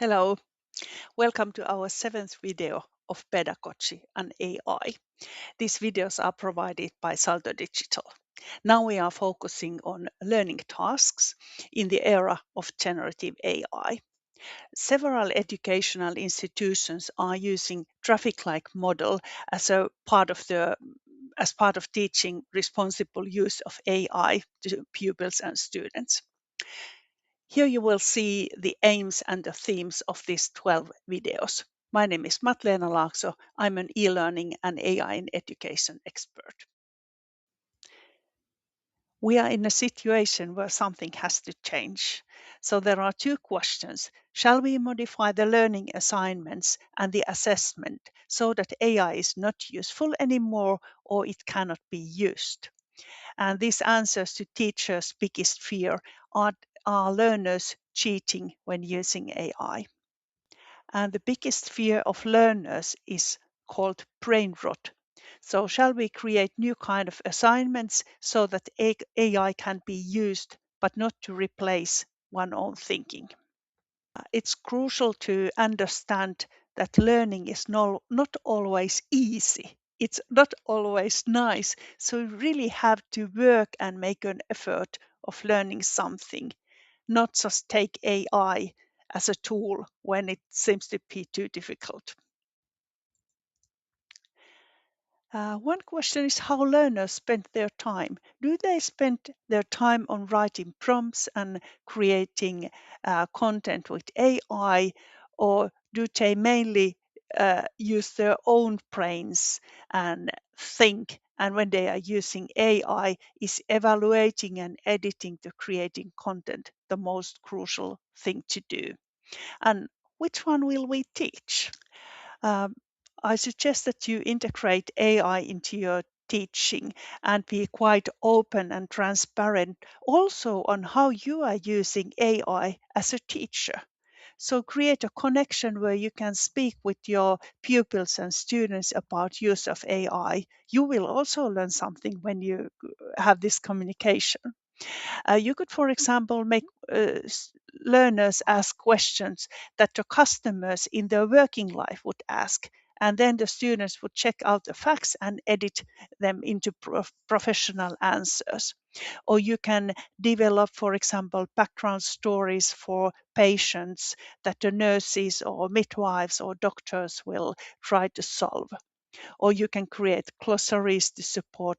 Hello, welcome to our seventh video of Pedagogy and AI. These videos are provided by Salto Digital. Now we are focusing on learning tasks in the era of generative AI. Several educational institutions are using traffic-like model as part of teaching responsible use of AI to pupils and students. Here you will see the aims and the themes of these 12 videos. My name is Matt-Leena Laakso. I'm an e-learning and AI in education expert. We are in a situation where something has to change. So there are two questions. Shall we modify the learning assignments and the assessment so that AI is not useful anymore or it cannot be used? And this answers to teachers' biggest fear, are learners cheating when using AI? And the biggest fear of learners is called brain rot. So shall we create new kind of assignments so that AI can be used, but not to replace one own thinking? It's crucial to understand that learning is not always easy. It's not always nice. So you really have to work and make an effort of learning something, not just take AI as a tool when it seems to be too difficult. One question is how learners spend their time. Do they spend their time on writing prompts and creating content with AI, or do they mainly use their own brains and think? And when they are using AI, is evaluating and editing the creating content the most crucial thing to do? And which one will we teach? Um, I suggest that you integrate AI into your teaching and be quite open and transparent also on how you are using AI as a teacher. So create a connection where you can speak with your pupils and students about use of AI. You will also learn something when you have this communication. You could, for example, make learners ask questions that the customers in their working life would ask. And then the students would check out the facts and edit them into professional answers. Or you can develop, for example, background stories for patients that the nurses or midwives or doctors will try to solve. Or you can create glossaries to support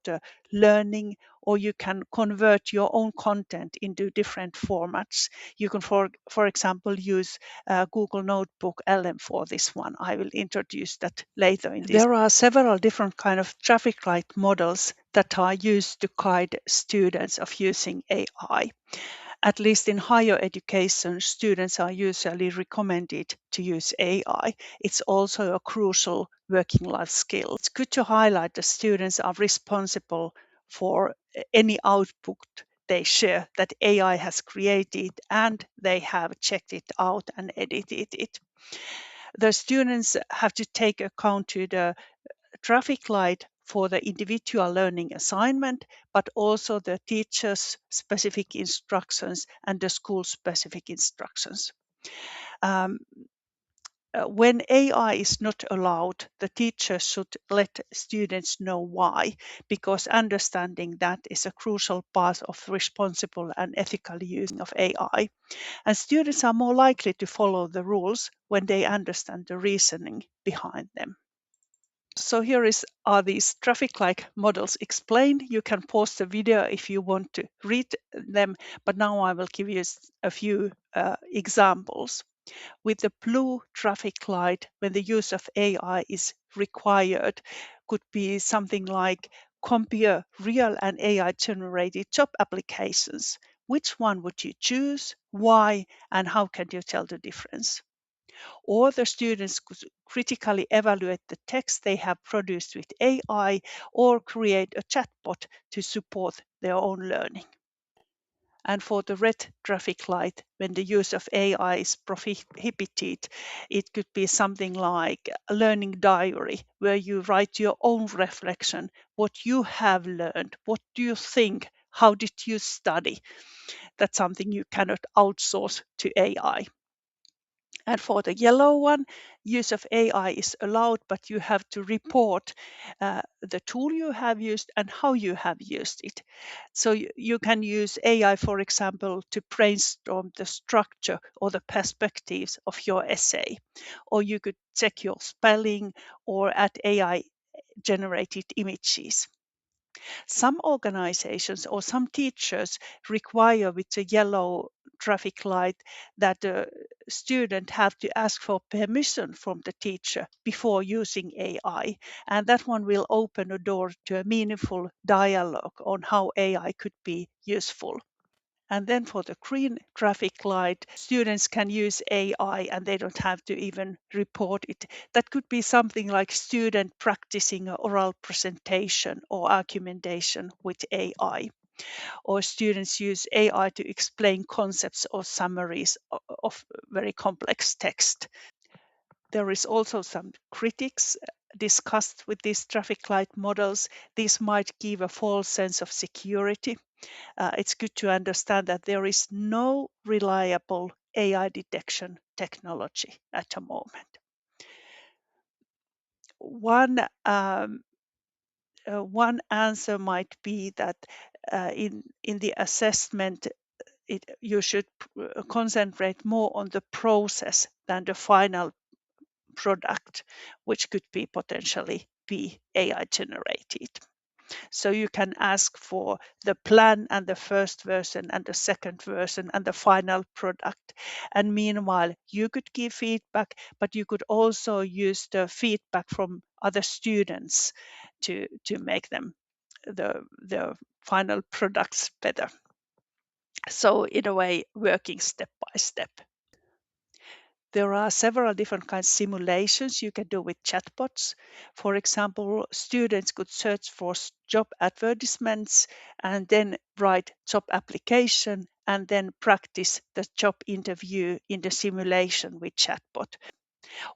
learning, or you can convert your own content into different formats. You can, for example, use Google Notebook LM for this one. I will introduce that later in this. There are several different kind of traffic light models that are used to guide students of using AI. At least in higher education, students are usually recommended to use AI. It's also a crucial working life skill. It's good to highlight that students are responsible for any output they share that AI has created, and they have checked it out and edited it. The students have to take account to the traffic light for the individual learning assignment, but also the teacher's specific instructions and the school specific instructions. Um, when AI is not allowed, the teacher should let students know why, because understanding that is a crucial part of responsible and ethical use of AI. And students are more likely to follow the rules when they understand the reasoning behind them. So are these traffic-like models explained. You can pause the video if you want to read them, but now I will give you a few examples. With the blue traffic light, when the use of AI is required, could be something like compare real and AI-generated job applications. Which one would you choose? Why? And how can you tell the difference? Or the students could critically evaluate the text they have produced with AI or create a chatbot to support their own learning. And for the red traffic light, when the use of AI is prohibited, it could be something like a learning diary where you write your own reflection, what you have learned, what do you think, how did you study? That's something you cannot outsource to AI. And for the yellow one, use of AI is allowed, but you have to report the tool you have used and how you have used it. So you can use AI, for example, to brainstorm the structure or the perspectives of your essay, or you could check your spelling or add AI generated images. Some organizations or some teachers require with the yellow traffic light that the student have to ask for permission from the teacher before using AI. And that one will open a door to a meaningful dialogue on how AI could be useful. And then for the green traffic light, students can use AI and they don't have to even report it. That could be something like student practicing an oral presentation or argumentation with AI, or students use AI to explain concepts or summaries of very complex text. There is also some critics discussed with these traffic light models. These might give a false sense of security. It's good to understand that there is no reliable AI detection technology at the moment. One one answer might be that in the assessment, you should concentrate more on the process than the final product, which could be potentially be AI generated. So you can ask for the plan and the first version and the second version and the final product. And meanwhile, you could give feedback, but you could also use the feedback from other students to make them the final products better. So in a way, working step by step. There are several different kinds of simulations you can do with chatbots. For example, students could search for job advertisements and then write job application and then practice the job interview in the simulation with chatbot.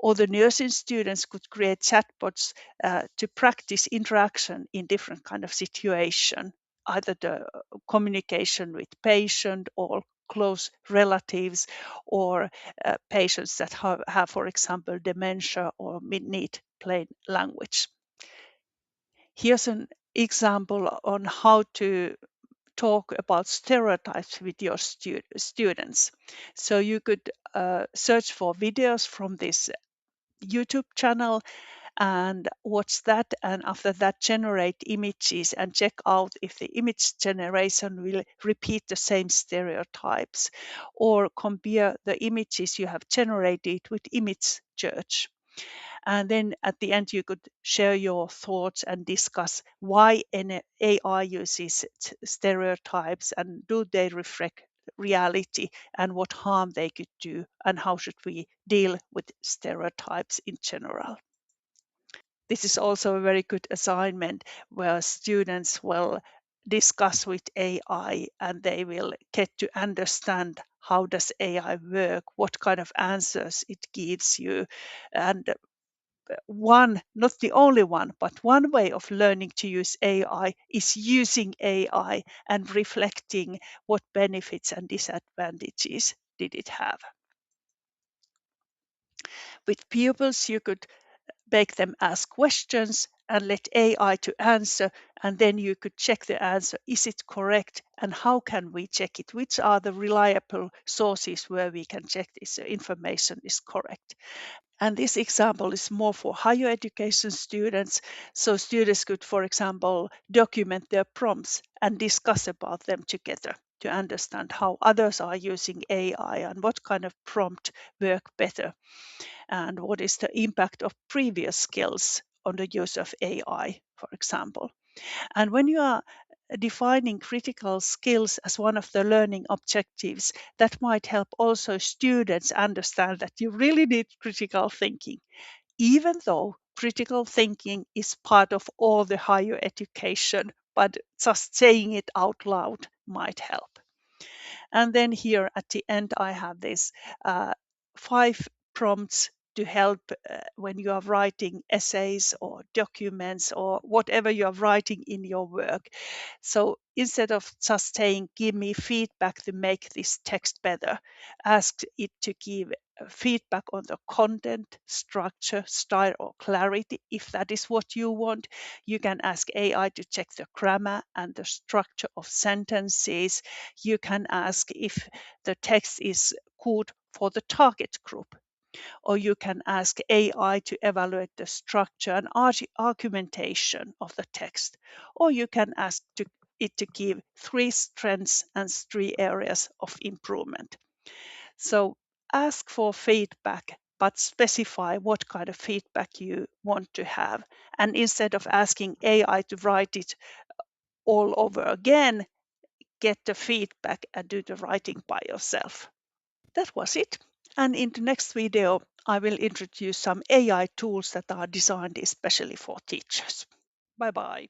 Or the nursing students could create chatbots to practice interaction in different kind of situation, either the communication with patient or close relatives, or patients that have, for example, dementia or need plain language. Here's an example on how to talk about stereotypes with your students. So you could search for videos from this YouTube channel and watch that, and after that generate images and check out if the image generation will repeat the same stereotypes, or compare the images you have generated with image search. And then at the end, you could share your thoughts and discuss why an AI uses stereotypes and do they reflect reality and what harm they could do and how should we deal with stereotypes in general. This is also a very good assignment where students will discuss with AI and they will get to understand how does AI work, what kind of answers it gives you. And one, not the only one, but one way of learning to use AI is using AI and reflecting what benefits and disadvantages did it have. With pupils, you could make them ask questions and let AI to answer, and then you could check the answer. Is it correct? And how can we check it? Which are the reliable sources where we can check this information is correct? And this example is more for higher education students. So students could, for example, document their prompts and discuss about them together to understand how others are using AI and what kind of prompt work better and what is the impact of previous skills on the use of AI, for example. And when you are defining critical skills as one of the learning objectives, that might help also students understand that you really need critical thinking, even though critical thinking is part of all the higher education, but just saying it out loud might help. And then here at the end, I have this 5 prompts to help when you are writing essays or documents or whatever you are writing in your work. So instead of just saying, give me feedback to make this text better, ask it to give feedback on the content, structure, style, or clarity. If that is what you want, you can ask AI to check the grammar and the structure of sentences. You can ask if the text is good for the target group, or you can ask AI to evaluate the structure and argumentation of the text, or you can ask it to give 3 strengths and 3 areas of improvement. So ask for feedback, but specify what kind of feedback you want to have. And instead of asking AI to write it all over again, get the feedback and do the writing by yourself. That was it. And in the next video, I will introduce some AI tools that are designed especially for teachers. Bye bye.